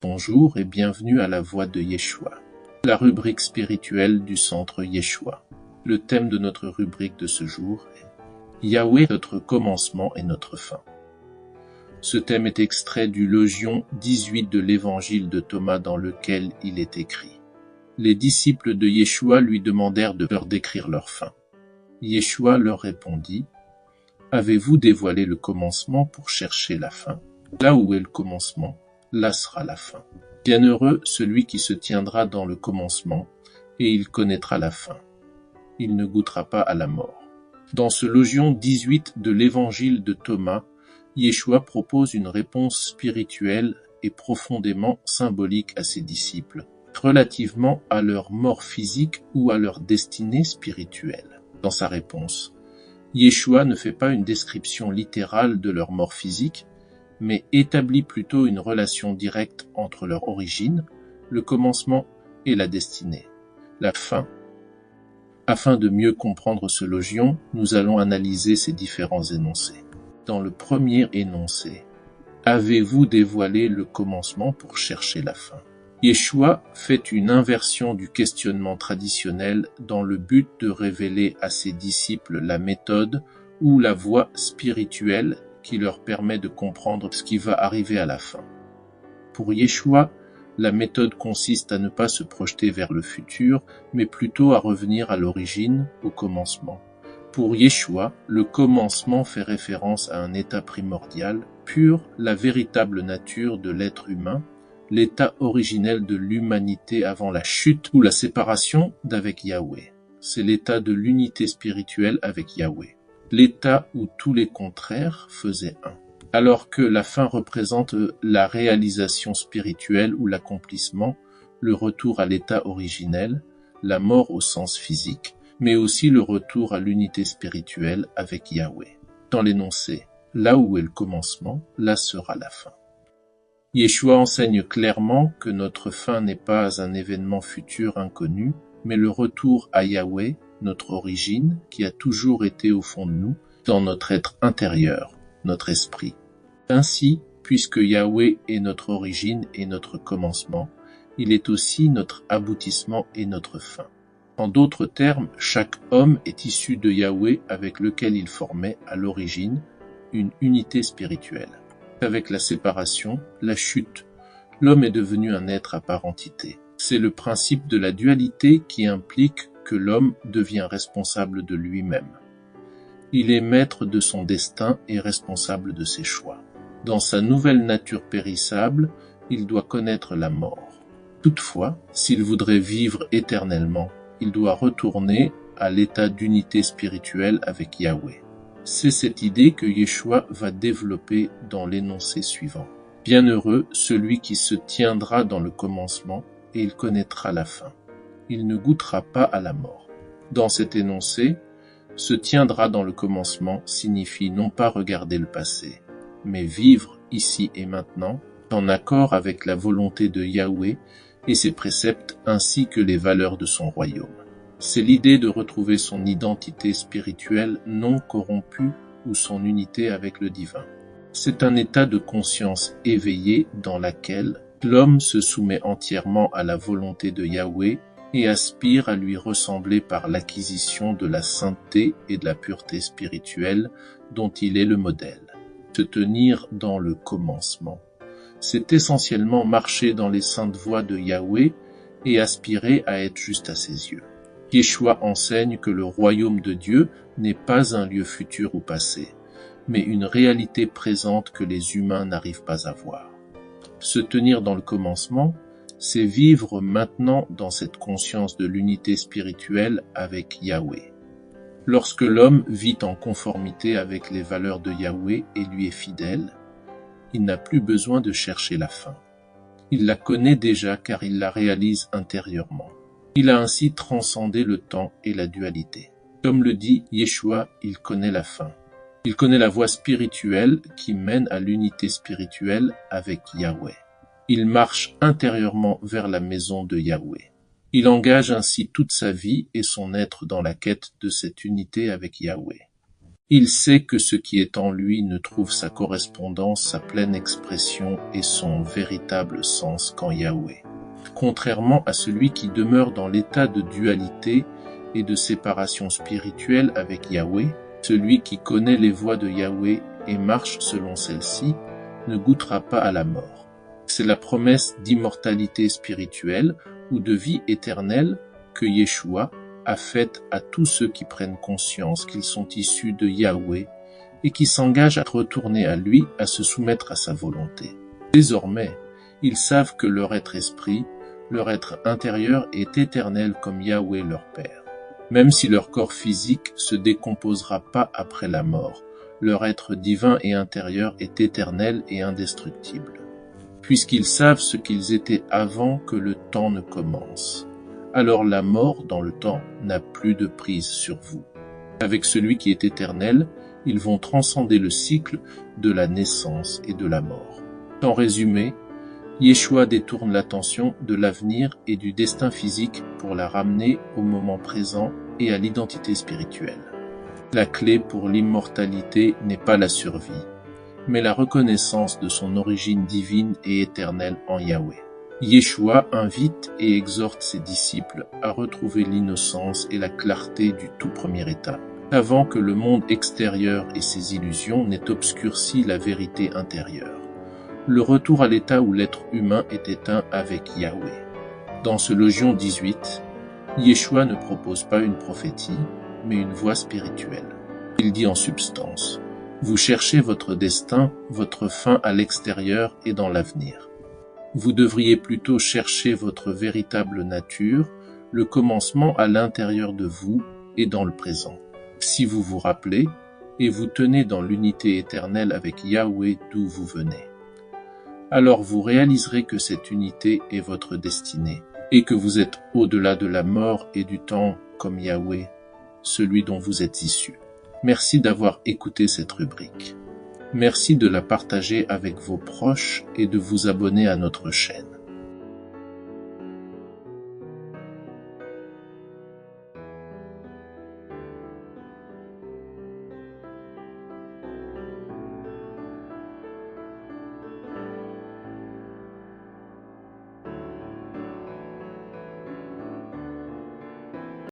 Bonjour et bienvenue à la Voix de Yeshua, la rubrique spirituelle du Centre Yeshua. Le thème de notre rubrique de ce jour est Yahweh, notre commencement et notre fin. Ce thème est extrait du Logion 18 de l'Évangile de Thomas dans lequel il est écrit. Les disciples de Yeshua lui demandèrent de leur décrire leur fin. Yeshua leur répondit, « Avez-vous dévoilé le commencement pour chercher la fin? Là où est le commencement, là sera la fin. Bienheureux celui qui se tiendra dans le commencement, et il connaîtra la fin. Il ne goûtera pas à la mort. » Dans ce Logion 18 de l'Évangile de Thomas, Yeshua propose une réponse spirituelle et profondément symbolique à ses disciples, relativement à leur mort physique ou à leur destinée spirituelle. Dans sa réponse, Yeshua ne fait pas une description littérale de leur mort physique, mais établit plutôt une relation directe entre leur origine, le commencement et la destinée, la fin. Afin de mieux comprendre ce logion, nous allons analyser ces différents énoncés. Dans le premier énoncé, « Avez-vous dévoilé le commencement pour chercher la fin ?» Yeshua fait une inversion du questionnement traditionnel dans le but de révéler à ses disciples la méthode ou la voie spirituelle qui leur permet de comprendre ce qui va arriver à la fin. Pour Yeshua, la méthode consiste à ne pas se projeter vers le futur, mais plutôt à revenir à l'origine, au commencement. Pour Yeshua, le commencement fait référence à un état primordial, pur, la véritable nature de l'être humain, l'état originel de l'humanité avant la chute ou la séparation d'avec Yahweh. C'est l'état de l'unité spirituelle avec Yahweh. L'état où tous les contraires faisaient un. Alors que la fin représente la réalisation spirituelle ou l'accomplissement, le retour à l'état originel, la mort au sens physique, mais aussi le retour à l'unité spirituelle avec Yahweh. Dans l'énoncé, là où est le commencement, là sera la fin. Yeshua enseigne clairement que notre fin n'est pas un événement futur inconnu, mais le retour à Yahweh, notre origine, qui a toujours été au fond de nous, dans notre être intérieur, notre esprit. Ainsi, puisque Yahweh est notre origine et notre commencement, il est aussi notre aboutissement et notre fin. En d'autres termes, chaque homme est issu de Yahweh avec lequel il formait, à l'origine, une unité spirituelle. Avec la séparation, la chute, l'homme est devenu un être à part entité. C'est le principe de la dualité qui implique que l'homme devient responsable de lui-même. Il est maître de son destin et responsable de ses choix. Dans sa nouvelle nature périssable, il doit connaître la mort. Toutefois, s'il voudrait vivre éternellement, il doit retourner à l'état d'unité spirituelle avec Yahweh. C'est cette idée que Yeshua va développer dans l'énoncé suivant. Bienheureux celui qui se tiendra dans le commencement et il connaîtra la fin. Il ne goûtera pas à la mort. Dans cet énoncé, se tiendra dans le commencement signifie non pas regarder le passé, mais vivre ici et maintenant, en accord avec la volonté de Yahweh et ses préceptes ainsi que les valeurs de son royaume. C'est l'idée de retrouver son identité spirituelle non corrompue ou son unité avec le divin. C'est un état de conscience éveillée dans laquelle l'homme se soumet entièrement à la volonté de Yahweh et aspire à lui ressembler par l'acquisition de la sainteté et de la pureté spirituelle dont il est le modèle. Se tenir dans le commencement, c'est essentiellement marcher dans les saintes voies de Yahweh et aspirer à être juste à ses yeux. Yeshua enseigne que le royaume de Dieu n'est pas un lieu futur ou passé, mais une réalité présente que les humains n'arrivent pas à voir. Se tenir dans le commencement, c'est vivre maintenant dans cette conscience de l'unité spirituelle avec Yahweh. Lorsque l'homme vit en conformité avec les valeurs de Yahweh et lui est fidèle, il n'a plus besoin de chercher la fin. Il la connaît déjà car il la réalise intérieurement. Il a ainsi transcendé le temps et la dualité. Comme le dit Yeshua, il connaît la fin. Il connaît la voie spirituelle qui mène à l'unité spirituelle avec Yahweh. Il marche intérieurement vers la maison de Yahweh. Il engage ainsi toute sa vie et son être dans la quête de cette unité avec Yahweh. Il sait que ce qui est en lui ne trouve sa correspondance, sa pleine expression et son véritable sens qu'en Yahweh. Contrairement à celui qui demeure dans l'état de dualité et de séparation spirituelle avec Yahweh, celui qui connaît les voies de Yahweh et marche selon celles-ci ne goûtera pas à la mort. C'est la promesse d'immortalité spirituelle ou de vie éternelle que Yeshua a faite à tous ceux qui prennent conscience qu'ils sont issus de Yahweh et qui s'engagent à retourner à lui, à se soumettre à sa volonté. Désormais, ils savent que leur être esprit, leur être intérieur est éternel comme Yahweh leur Père. Même si leur corps physique se décomposera pas après la mort, leur être divin et intérieur est éternel et indestructible. Puisqu'ils savent ce qu'ils étaient avant que le temps ne commence, alors la mort dans le temps n'a plus de prise sur vous. Avec celui qui est éternel, ils vont transcender le cycle de la naissance et de la mort. En résumé, Yeshua détourne l'attention de l'avenir et du destin physique pour la ramener au moment présent et à l'identité spirituelle. La clé pour l'immortalité n'est pas la survie, mais la reconnaissance de son origine divine et éternelle en Yahweh. Yeshua invite et exhorte ses disciples à retrouver l'innocence et la clarté du tout premier état, avant que le monde extérieur et ses illusions n'aient obscurci la vérité intérieure. Le retour à l'état où l'être humain est un avec Yahweh. Dans ce Logion 18, Yeshua ne propose pas une prophétie, mais une voie spirituelle. Il dit en substance, « Vous cherchez votre destin, votre fin à l'extérieur et dans l'avenir. Vous devriez plutôt chercher votre véritable nature, le commencement à l'intérieur de vous et dans le présent. Si vous vous rappelez, et vous tenez dans l'unité éternelle avec Yahweh d'où vous venez. Alors vous réaliserez que cette unité est votre destinée, et que vous êtes au-delà de la mort et du temps comme Yahweh, celui dont vous êtes issus. Merci d'avoir écouté cette rubrique. Merci de la partager avec vos proches et de vous abonner à notre chaîne.